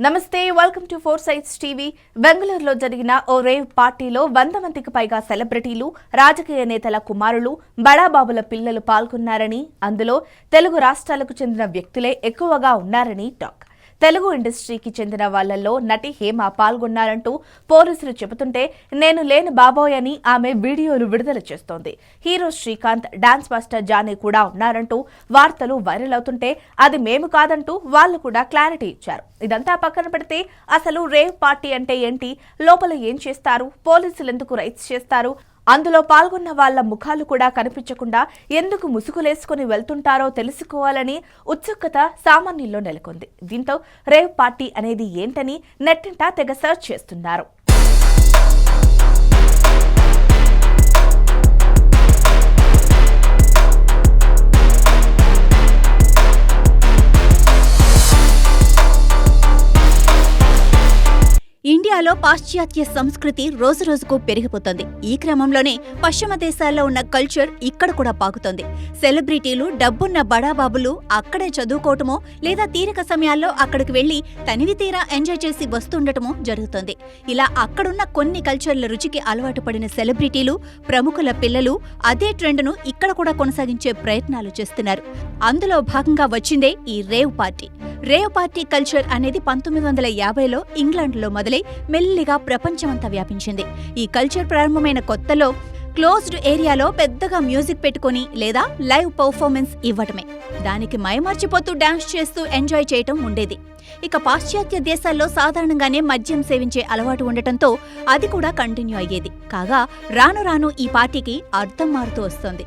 నమస్తే welcome to four sites TV. బెంగళూరులో జరిగిన ఓ రేవ్ పార్టీలో 100 మందికి పైగా సెలబ్రిటీలు, రాజకీయ నేతల కుమారులు, బడాబాబుల పిల్లలు పాల్గొన్నారని, అందులో తెలుగు రాష్ట్రాలకు చెందిన వ్యక్తులే ఎక్కువగా ఉన్నారని టాక్. తెలుగు ఇండస్ట్రీకి చెందిన వాళ్లలో నటి హేమ పాల్గొన్నారంటూ పోలీసులు చెబుతుంటే, నేను లేని బాబోయ్ అని ఆమె వీడియోలు విడుదల చేస్తోంది. Hero Srikanth, dance master Jani కూడా ఉన్నారంటూ వార్తలు వైరల్ అవుతుంటే, అది మేము కాదంటూ వాళ్లు కూడా క్లారిటీ ఇచ్చారు. ఇదంతా పక్కన పెడితే అసలు రేవ్ పార్టీ అంటే ఏంటి, లోపల ఏం చేస్తారు, పోలీసులు ఎందుకు రైడ్స్ చేస్తారు, అందులో పాల్గొన్న వాళ్ల ముఖాలు కూడా కనిపించకుండా ఎందుకు ముసుగులేసుకుని వెళ్తుంటారో తెలుసుకోవాలని ఉత్సుకత సామాన్యుల్లో నెలకొంది. దీంతో రేవ్ పార్టీ అనేది ఏంటని నెట్టింట తెగ సర్చ్ చేస్తున్నారు. ఇండియాలో పాశ్చాత్య సంస్కృతి రోజురోజుకు పెరిగిపోతోంది. ఈ క్రమంలోనే పశ్చిమ దేశాల్లో ఉన్న కల్చర్ ఇక్కడ కూడా పాకుతోంది. సెలబ్రిటీలు, డబ్బున్న బడాబాబులు అక్కడే చదువుకోవటమో లేదా తీరిక సమయాల్లో అక్కడికి వెళ్లి తనివి తీరా ఎంజాయ్ చేసి వస్తుండటమో జరుగుతోంది. ఇలా అక్కడున్న కొన్ని కల్చర్ల రుచికి అలవాటు పడిన సెలబ్రిటీలు, ప్రముఖుల పిల్లలు అదే ట్రెండ్ను ఇక్కడ కూడా కొనసాగించే ప్రయత్నాలు చేస్తున్నారు. అందులో భాగంగా వచ్చిందే ఈ rave party. Rave party culture అనేది 1950లో ఇంగ్లాండ్లో మొదలై మెల్లిగా ప్రపంచమంతా వ్యాపించింది. ఈ కల్చర్ ప్రారంభమైన కొత్తలో క్లోజ్డ్ ఏరియాలో పెద్దగా మ్యూజిక్ పెట్టుకుని లేదా లైవ్ పర్ఫార్మెన్స్ ఇవ్వటమే. దానికి మైమర్చిపోతూ డాన్స్ చేస్తూ ఎంజాయ్ చేయటం ఉండేది. ఇక పాశ్చాత్య దేశాల్లో సాధారణంగానే మద్యం సేవించే అలవాటు ఉండటంతో అది కూడా కంటిన్యూ అయ్యేది. కాగా రాను రాను ఈ పార్టీకి అర్థం మారుతూ వస్తోంది.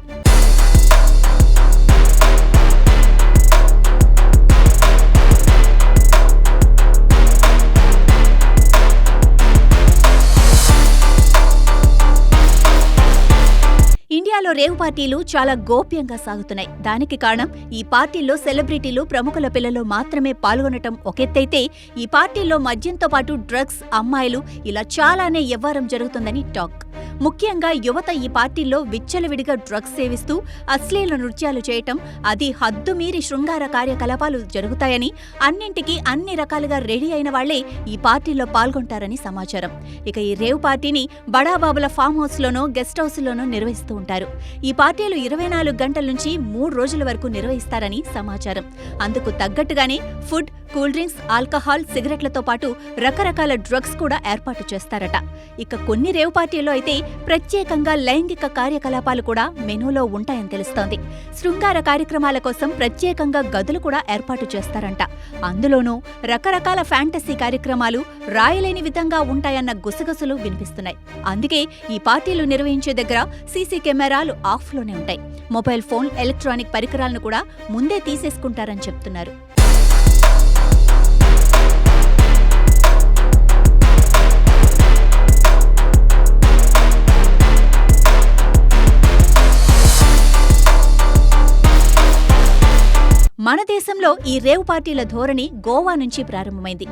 ఇండియాలో రేవ్ పార్టీలు చాలా గోప్యంగా సాగుతున్నాయి. దానికి కారణం ఈ పార్టీల్లో సెలబ్రిటీలు, ప్రముఖుల పిల్లలు మాత్రమే పాల్గొనటం ఒకెత్తైతే, ఈ పార్టీల్లో మద్యంతో పాటు డ్రగ్స్, అమ్మాయిలు ఇలా చాలానే వ్యవహారం జరుగుతుందని టాక్. ముఖ్యంగా యువత ఈ పార్టీల్లో విచ్చలవిడిగా డ్రగ్స్ సేవిస్తూ అశ్లీల నృత్యాలు చేయటం, అది హద్దుమీరి శృంగార కార్యకలాపాలు జరుగుతాయని, అన్నింటికీ అన్ని రకాలుగా రెడీ అయిన వాళ్లే ఈ పార్టీల్లో పాల్గొంటారని సమాచారం. ఇక ఈ రేవ్ పార్టీని బడాబాబుల ఫామ్ హౌస్లోనో, గెస్ట్ హౌస్లోనో నిర్వహిస్తూ ఉంటారు. ఈ పార్టీలు 24 గంటల నుంచి 3 రోజుల వరకు నిర్వహిస్తారని సమాచారం. అందుకు తగ్గట్టుగానే ఫుడ్, కూల్ డ్రింక్స్, ఆల్కహాల్, సిగరెట్లతో పాటు రకరకాల డ్రగ్స్ కూడా ఏర్పాటు చేస్తారట. ఇక కొన్ని రేవ్ పార్టీల్లో అయితే ప్రత్యేకంగా లైంగిక కార్యకలాపాలు కూడా మెనూలో ఉంటాయని తెలుస్తోంది. శృంగార కార్యక్రమాల కోసం ప్రత్యేకంగా గదులు కూడా ఏర్పాటు చేస్తారంట. అందులోనూ రకరకాల ఫ్యాంటసీ కార్యక్రమాలు రాయలేని విధంగా ఉంటాయన్న గుసగుసలు వినిపిస్తున్నాయి. అందుకే ఈ పార్టీలు నిర్వహించే దగ్గర సీసీ కెమెరాలు ఆఫ్లోనే ఉంటాయి. మొబైల్ ఫోన్, ఎలక్ట్రానిక్ పరికరాలను కూడా ముందే తీసేసుకుంటారని చెప్తున్నారు. మన దేశంలో ఈ రేవ్ పార్టీల ధోరణి గోవా నుంచి ప్రారంభమైంది.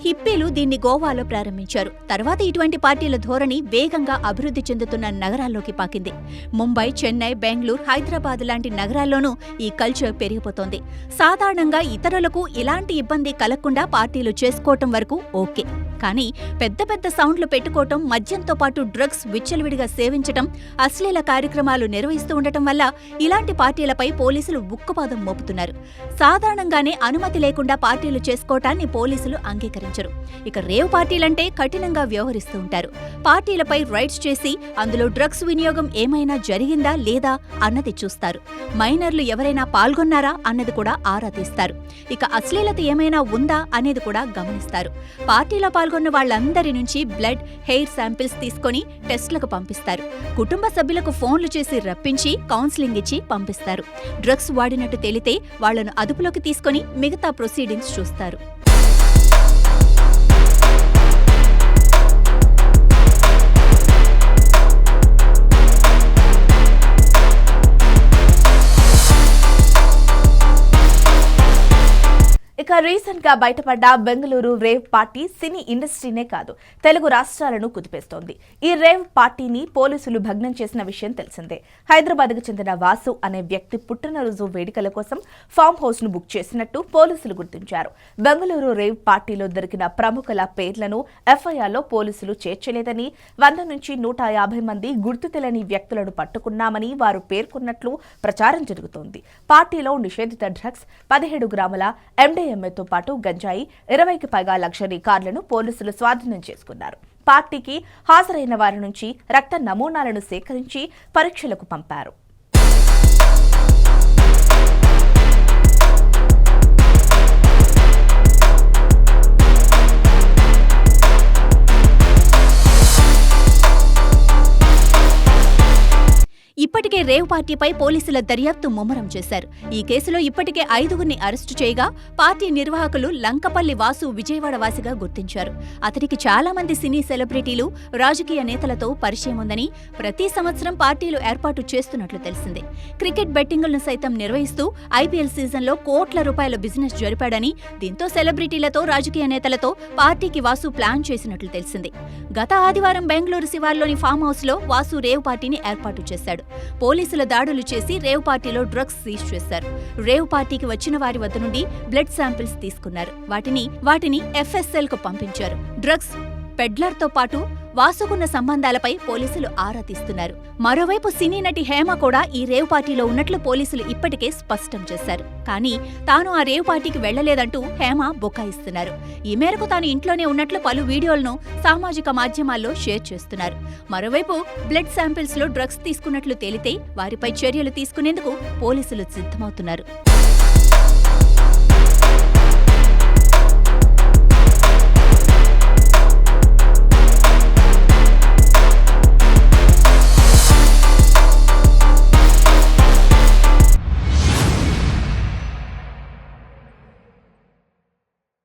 హిప్పీలు దీన్ని గోవాలో ప్రారంభించారు. తర్వాత ఇటువంటి పార్టీల ధోరణి వేగంగా అభివృద్ధి చెందుతున్న నగరాల్లోకి పాకింది. ముంబై, చెన్నై, బెంగళూరు, హైదరాబాద్ లాంటి నగరాల్లోనూ ఈ కల్చర్ పెరిగిపోతోంది. సాధారణంగా ఇతరులకు ఇలాంటి ఇబ్బంది కలగకుండా పార్టీలు చేసుకోవటం వరకు ఓకే. కానీ పెద్ద పెద్ద సౌండ్లు పెట్టుకోవటం, మద్యంతో పాటు డ్రగ్స్ విచ్చలవిడిగా సేవించటం, అశ్లీల కార్యక్రమాలు నిర్వహిస్తూ ఉండటం వల్ల ఇలాంటి పార్టీలపై పోలీసులు ఉక్కుపాదం మోపుతున్నారు. సాధారణంగానే అనుమతి లేకుండా పార్టీలు చేసుకోవటాన్ని పోలీసులు అంగీకరించారు. ఇక రేవ్ పార్టీలంటే కఠినంగా వ్యవహరిస్తూ ఉంటారు. పార్టీలపై రైడ్స్ చేసి అందులో డ్రగ్స్ వినియోగం ఏమైనా జరిగిందా లేదా అన్నది చూస్తారు. మైనర్లు ఎవరైనా పాల్గొన్నారా అన్నది కూడా ఆరా తీస్తారు. ఇక అశ్లీలత ఏమైనా ఉందా అనేది కూడా గమనిస్తారు. పార్టీలో పాల్గొన్న వాళ్లందరి నుంచి బ్లడ్, హెయిర్ శాంపిల్స్ తీసుకుని టెస్టులకు పంపిస్తారు. కుటుంబ సభ్యులకు ఫోన్లు చేసి రప్పించి కౌన్సిలింగ్ ఇచ్చి పంపిస్తారు. డ్రగ్స్ వాడినట్టు తేలితే వాళ్లను అదుపులోకి తీసుకుని మిగతా ప్రొసీడింగ్స్ చూస్తారు. ఇక రీసెంట్ గా బయటపడ్డ బెంగళూరు రేవ్ పార్టీ సినీ ఇండస్ట్రీనే కాదు తెలుగు రాష్ట్రాలను కుదిపేస్తోంది. ఈ రేవ్ పార్టీని పోలీసులు భగ్నం చేసిన విషయం తెలిసిందే. హైదరాబాద్ కు చెందిన వాసు అనే వ్యక్తి పుట్టినరోజు వేడుకల కోసం ఫామ్ హౌస్ ను బుక్ చేసినట్టు పోలీసులు గుర్తించారు. బెంగళూరు రేవ్ పార్టీలో దొరికిన ప్రముఖుల పేర్లను ఎఫ్ఐఆర్లో పోలీసులు చేర్చలేదని, 100 నుంచి 150 మంది గుర్తు తెలియని వ్యక్తులను పట్టుకున్నామని వారు పేర్కొన్నట్లు ప్రచారం జరుగుతోంది. పార్టీలో నిషేధిత డ్రగ్స్ 17 గ్రాముల MDMAతో పాటు గంజాయి, 20కి పైగా లగ్జరీ కార్లను పోలీసులు స్వాధీనం చేసుకున్నారు. పార్టీకి హాజరైన వారి నుంచి రక్త నమూనాలను సేకరించి పరీక్షలకు పంపారు. ఇప్పటికే రేవ్ పార్టీపై పోలీసుల దర్యాప్తు ముమ్మరం చేశారు. ఈ కేసులో ఇప్పటికే 5గురిని అరెస్టు చేయగా పార్టీ నిర్వాహకులు లంకపల్లి వాసు విజయవాడ వాసిగా గుర్తించారు. అతనికి చాలా మంది సినీ సెలబ్రిటీలు, రాజకీయ నేతలతో పరిచయం ఉందని, ప్రతి సంవత్సరం పార్టీలు ఏర్పాటు చేస్తున్నట్లు తెలిసింది. క్రికెట్ బెట్టింగులను సైతం నిర్వహిస్తూ IPL సీజన్లో కోట్ల రూపాయల బిజినెస్ జరిపాడని, దీంతో సెలబ్రిటీలతో, రాజకీయ నేతలతో పార్టీకి వాసు ప్లాన్ చేసినట్లు తెలిసింది. గత ఆదివారం బెంగళూరు శివార్లోని ఫామ్ హౌస్ లో వాసు రేవ్ పార్టీని ఏర్పాటు చేశాడు. పోలీసుల దాడులు చేసి రేవ్ పార్టీలో డ్రగ్స్ సీజ్ చేశారు. రేవ్ పార్టీకి వచ్చిన వారి వద్ద నుండి బ్లడ్ శాంపిల్స్ తీసుకున్నారు. వాటిని FSL కు పంపించారు. డ్రగ్స్ పెడ్లర్తో పాటు వాసుకున్న సంబంధాలపై పోలీసులు ఆరా తీస్తున్నారు. మరోవైపు సినీ నటి హేమ కూడా ఈ రేవ్ పార్టీలో ఉన్నట్లు పోలీసులు ఇప్పటికే స్పష్టం చేశారు. కానీ తాను ఆ రేవ్ పార్టీకి వెళ్లలేదంటూ హేమ బుకాయిస్తున్నారు. ఈ మేరకు తాను ఇంట్లోనే ఉన్నట్లు పలు వీడియోలను సామాజిక మాధ్యమాల్లో షేర్ చేస్తున్నారు. మరోవైపు బ్లడ్ శాంపిల్స్ లో డ్రగ్స్ తీసుకున్నట్లు తేలితే వారిపై చర్యలు తీసుకునేందుకు పోలీసులు సిద్ధమవుతున్నారు.